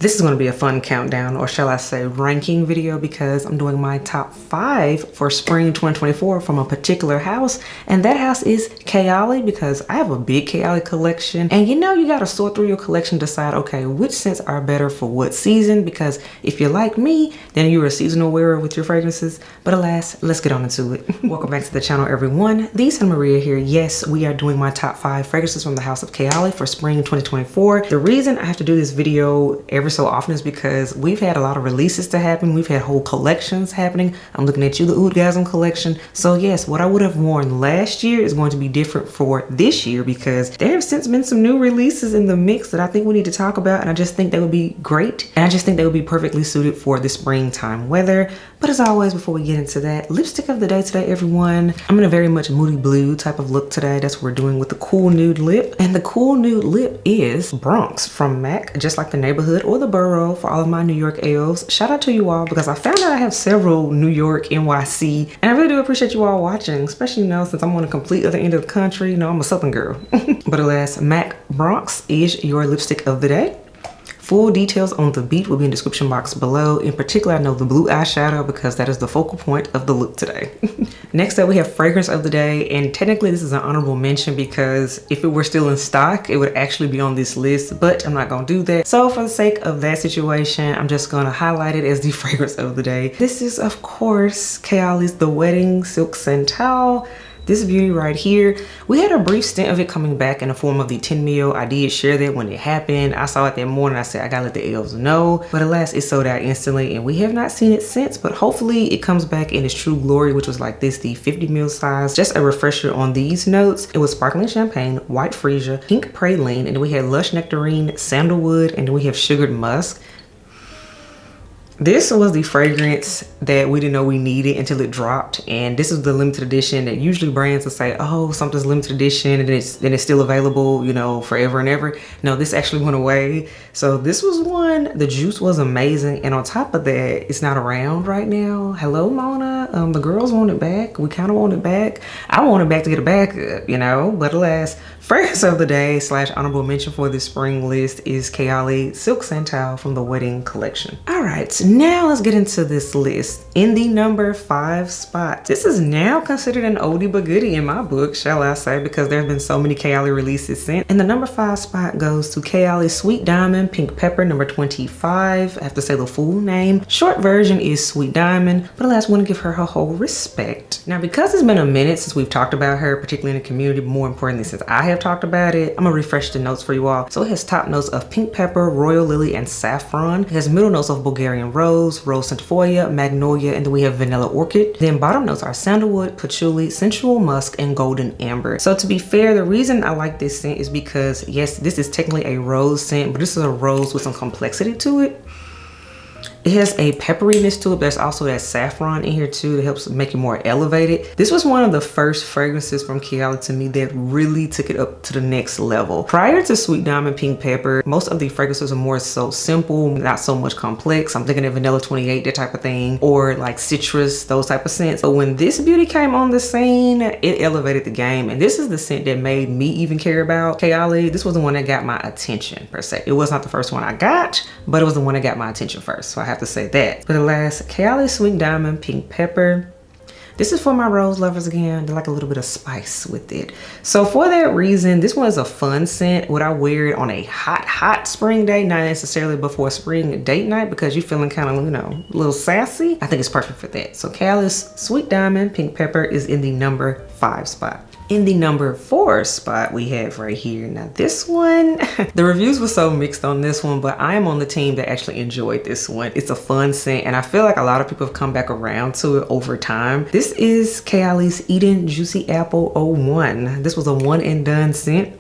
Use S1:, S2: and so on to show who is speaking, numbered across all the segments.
S1: This is going to be a fun countdown, or shall I say ranking video, because I'm doing my top 5 for spring 2024 from a particular house, and that house is Kayali, because I have a big Kayali collection, and you know you got to sort through your collection, decide okay which scents are better for what season, because if you're like me, then you're a seasonal wearer with your fragrances. But alas, let's get on into it. Welcome back to the channel, everyone. The Santa Maria here. Yes, we are doing my top 5 fragrances from the house of Kayali for spring 2024. The reason I have to do this video every so often is because we've had a lot of releases to happen. We've had whole collections happening. I'm looking at you, the Oudgasm collection. So yes, what I would have worn last year is going to be different for this year, because there have since been some new releases in the mix that I think we need to talk about, and I just think they would be great, and I just think they would be perfectly suited for the springtime weather. But as always, before we get into that, lipstick of the day today, everyone. I'm in a very much moody blue type of look today. That's what we're doing with the cool nude lip, and the cool nude lip is Bronx from MAC, just like the neighborhood or the borough for all of my New York AOs. Shout out to you all, because I found out I have several New York, NYC, and I really do appreciate you all watching, especially, you know, since I'm on a complete other end of the country. You know, I'm a Southern girl. But alas, MAC Bronx is your lipstick of the day. Full details on the beat will be in the description box below. In particular, I know the blue eyeshadow, because that is the focal point of the look today. Next up, we have fragrance of the day, and technically this is an honorable mention, because if it were still in stock, it would actually be on this list, but I'm not gonna do that. So for the sake of that situation, I'm just gonna highlight it as the fragrance of the day. This is, of course, Kayali's The Wedding Silk Santal. This beauty right here, we had a brief stint of it coming back in the form of the 10 mil. I did share that when it happened. I saw it that morning. I said, I gotta let the elves know. But alas, it sold out instantly, and we have not seen it since. But hopefully it comes back in its true glory, which was like this, the 50 mil size. Just a refresher on these notes. It was sparkling champagne, white freesia, pink praline, and then we had lush nectarine, sandalwood, and then we have sugared musk. This was the fragrance that we didn't know we needed until it dropped, and this is the limited edition that usually brands will say, oh, something's limited edition and it's still available, you know, forever and ever. No, this actually went away. So this was one, the juice was amazing, and on top of that, it's not around right now. Hello, Mona. The girls want it back. We kind of want it back. I want it back to get it back, you know, but alas, fragrance of the day / honorable mention for this spring list is Kayali Silk Santal from the Wedding collection. All right, now let's get into this list. In the number 5 spot, this is now considered an oldie but goodie in my book, shall I say, because there have been so many Kayali releases since. And the number 5 spot goes to Kayali Sweet Diamond Pink Pepper number 25. I have to say the full name. Short version is Sweet Diamond, but alas, I want to give her whole respect. Now, because it's been a minute since we've talked about her, particularly in the community, but more importantly since I have talked about it, I'm gonna refresh the notes for you all. So it has top notes of pink pepper, royal lily, and saffron. It has middle notes of Bulgarian rose, rose centifolia, magnolia, and then we have vanilla orchid. Then bottom notes are sandalwood, patchouli, sensual musk, and golden amber. So to be fair, the reason I like this scent is because yes, this is technically a rose scent, but this is a rose with some complexity to it. It has a pepperiness to it, but there's also that saffron in here too that helps make it more elevated. This was one of the first fragrances from Kayali to me that really took it up to the next level. Prior to Sweet Diamond Pink Pepper, most of the fragrances are more so simple, not so much complex. I'm thinking of Vanilla 28, that type of thing, or like citrus, those type of scents. But when this beauty came on the scene, it elevated the game, and this is the scent that made me even care about Kayali. This was the one that got my attention per se. It was not the first one I got, but it was the one that got my attention first. So I have to say that. But alas, Kayali Sweet Diamond Pink Pepper. This is for my rose lovers again. They like a little bit of spice with it. So for that reason, this one is a fun scent. Would I wear it on a hot spring day? Not necessarily before spring date night, because you're feeling kind of, you know, a little sassy. I think it's perfect for that. So Kayali's Sweet Diamond Pink Pepper is in the number 5 spot. In the number 4 spot, we have right here. Now this one, the reviews were so mixed on this one, but I am on the team that actually enjoyed this one. It's a fun scent, and I feel like a lot of people have come back around to it over time. This is Kayali's Eden Juicy Apple 01. This was a one and done scent.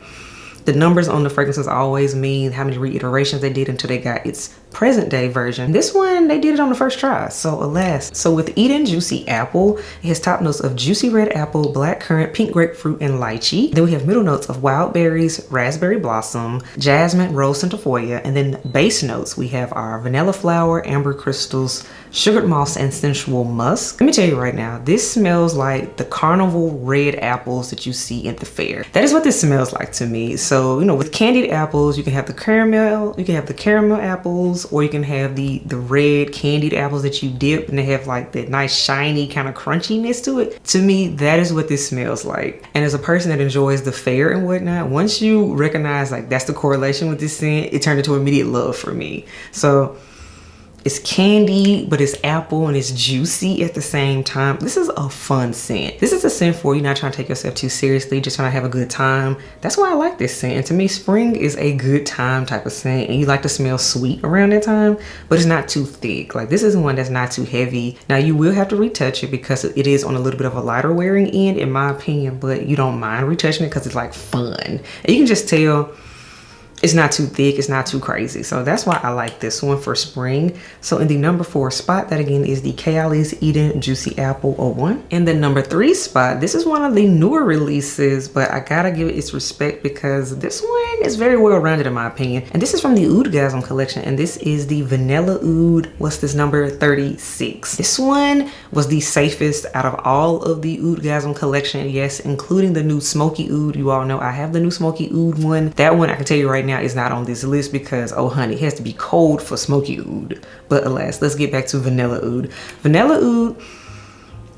S1: The numbers on the fragrances always mean how many reiterations they did until they got its present day version. This one, they did it on the first try, so alas. So with Eden Juicy Apple, it has top notes of juicy red apple, black currant, pink grapefruit, and lychee. Then we have middle notes of wild berries, raspberry blossom, jasmine, rose centifolia, and then base notes, we have our vanilla flower, amber crystals, sugared moss, and sensual musk. Let me tell you right now, this smells like the carnival red apples that you see at the fair. That is what this smells like to me. So So, you know, with candied apples, you can have the caramel apples, or you can have the red candied apples that you dip and they have like that nice shiny kind of crunchiness to it. To me, that is what this smells like. And as a person that enjoys the fair and whatnot, once you recognize like that's the correlation with this scent, it turned into immediate love for me. So it's candy, but it's apple and it's juicy at the same time. This is a fun scent. This is a scent for you not trying to take yourself too seriously, just trying to have a good time. That's why I like this scent. And to me, spring is a good time type of scent, and you like to smell sweet around that time, but it's not too thick. Like, this is one that's not too heavy. Now, you will have to retouch it because it is on a little bit of a lighter wearing end, in my opinion, but you don't mind retouching it because it's like fun. And you can just tell it's not too thick, it's not too crazy. So that's why I like this one for spring. So in the number 4 spot, that again is the Kayali's Eden Juicy Apple 01. In the number 3 spot, this is one of the newer releases, but I gotta give it its respect because this one is very well rounded in my opinion. And this is from the Oudgasm collection, and this is the Vanilla Oud, what's this, number 36. This one was the safest out of all of the Oudgasm collection, yes, including the new Smoky Oud. You all know I have the new Smoky Oud one. That one, I can tell you right now, is not on this list because, oh honey, it has to be cold for Smoky Oud. But alas, let's get back to Vanilla Oud. Vanilla Oud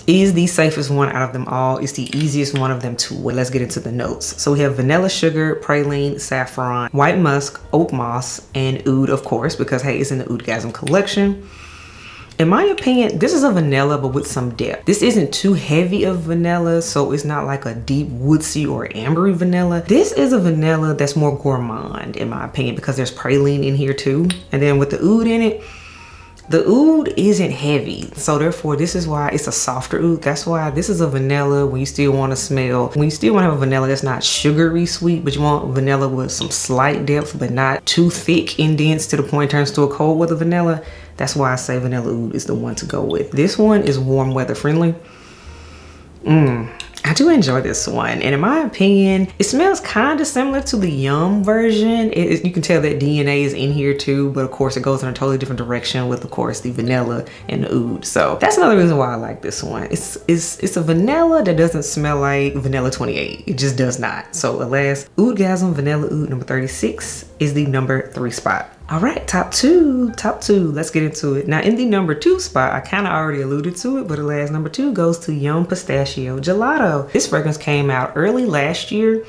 S1: is the safest one out of them all. It's the easiest one of them to wear. Let's get into the notes. So we have vanilla sugar, praline, saffron, white musk, oak moss, and oud, of course, because hey, it's in the Oudgasm collection. In my opinion, this is a vanilla, but with some depth. This isn't too heavy of vanilla, so it's not like a deep woodsy or ambery vanilla. This is a vanilla that's more gourmand, in my opinion, because there's praline in here too. And then with the oud in it, the oud isn't heavy. So therefore, this is why it's a softer oud. That's why this is a vanilla when you still want to smell, when you still want to have a vanilla that's not sugary sweet, but you want vanilla with some slight depth, but not too thick and dense to the point it turns to a cold weather vanilla. That's why I say Vanilla Oud is the one to go with. This one is warm weather friendly. I do enjoy this one, and in my opinion, it smells kind of similar to the Yum version. You can tell that DNA is in here too, but of course it goes in a totally different direction with, of course, the vanilla and the oud. So that's another reason why I like this one. It's a vanilla that doesn't smell like Vanilla 28. It just does not. So alas, Oudgasm Vanilla Oud number 36 is the number 3 spot. All right, top two, let's get into it. Now in the number 2 spot, I kind of already alluded to it, but alas, number 2 goes to Yum Pistachio Gelato. This fragrance came out early last year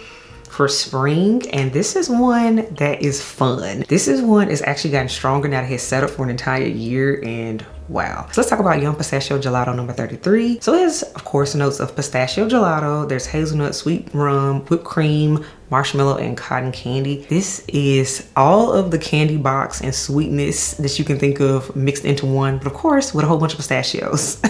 S1: for spring, and this is one that is fun. This is one that's actually gotten stronger now that it has set up for an entire year, and wow. So let's talk about Yum Pistachio Gelato number 33. So it has, of course, notes of pistachio gelato. There's hazelnut, sweet rum, whipped cream, marshmallow, and cotton candy. This is all of the candy box and sweetness that you can think of mixed into one, but of course with a whole bunch of pistachios.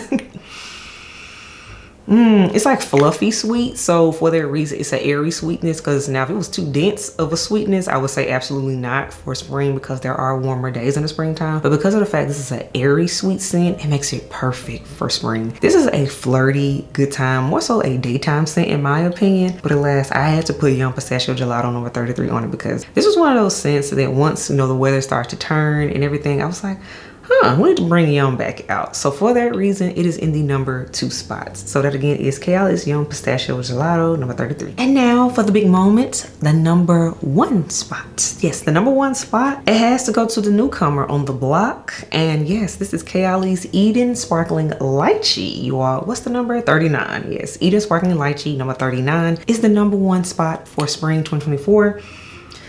S1: It's like fluffy sweet, so for that reason it's an airy sweetness, because now if it was too dense of a sweetness, I would say absolutely not for spring, because there are warmer days in the springtime. But because of the fact this is an airy sweet scent, it makes it perfect for spring. This is a flirty good time, more so a daytime scent in my opinion. But alas, I had to put Yum Pistachio Gelato number 33 on it because this was one of those scents that once, you know, the weather starts to turn and everything, I was like, we need to bring Yum back out. So for that reason, it is in the number 2 spots. So that again is Kayali's Yum Pistachio Gelato number 33. And now for the big moment, the number 1 spot. Yes, the number 1 spot, it has to go to the newcomer on the block. And yes, this is Kayali's Eden Sparkling Lychee. You all, what's the number? 39. Yes, Eden Sparkling Lychee number 39 is the number 1 spot for spring 2024.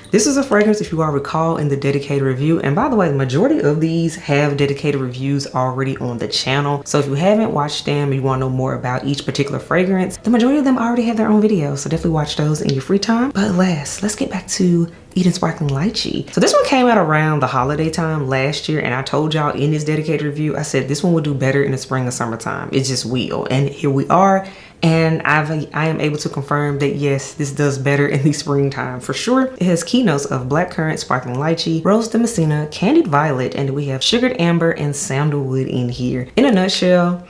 S1: This is a fragrance, if you all recall, in the dedicated review. And by the way, the majority of these have dedicated reviews already on the channel. So if you haven't watched them and you want to know more about each particular fragrance, the majority of them already have their own videos. So definitely watch those in your free time. But last, let's get back to Eden Sparkling Lychee. So this one came out around the holiday time last year, and I told y'all in this dedicated review, I said this one will do better in the spring or summertime. It just will. And here we are. And I am able to confirm that yes, this does better in the springtime for sure. It has keynotes of blackcurrant, sparkling lychee, rose damascena, candied violet, and we have sugared amber and sandalwood in here. In a nutshell,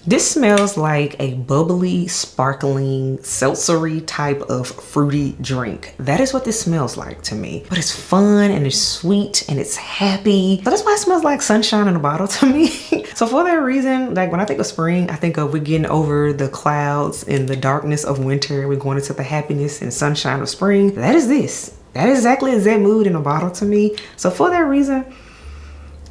S1: This smells like a bubbly, sparkling, seltzery type of fruity drink. That is what this smells like to me. But it's fun and it's sweet and it's happy. So that's why it smells like sunshine in a bottle to me. So for that reason, like when I think of spring, I think of we're getting over the clouds and the darkness of winter. We're going into the happiness and sunshine of spring. That is this. That is exactly that mood in a bottle to me. So for that reason,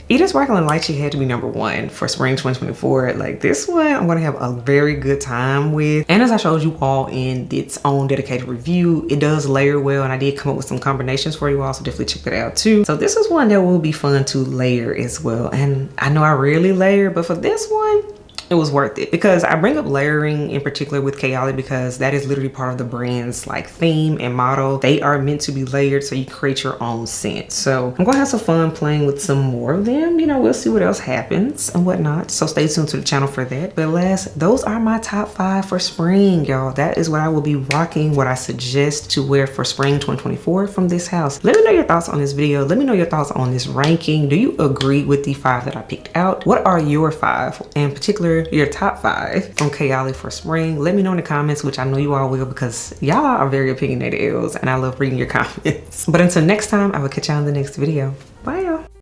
S1: Eden Sparkling Lychee had to be #1 for spring 2024. Like this one, I'm gonna have a very good time with. And as I showed you all in its own dedicated review, it does layer well, and I did come up with some combinations for you all, so definitely check that out too. So this is one that will be fun to layer as well. And I know I rarely layer, but for this one, it was worth it, because I bring up layering in particular with Kayali because that is literally part of the brand's like theme and motto. They are meant to be layered so you create your own scent. So I'm gonna have some fun playing with some more of them. You know, we'll see what else happens and whatnot. So stay tuned to the channel for that. But last, those are my top 5 for spring, y'all. That is what I will be rocking, what I suggest to wear for spring 2024 from this house. Let me know your thoughts on this video. Let me know your thoughts on this ranking. Do you agree with the 5 that I picked out? What are your 5, in particular your top 5 on Kayali for spring? Let me know in the comments, which I know you all will, because y'all are very opinionated L's and I love reading your comments. But until next time, I will catch y'all in the next video.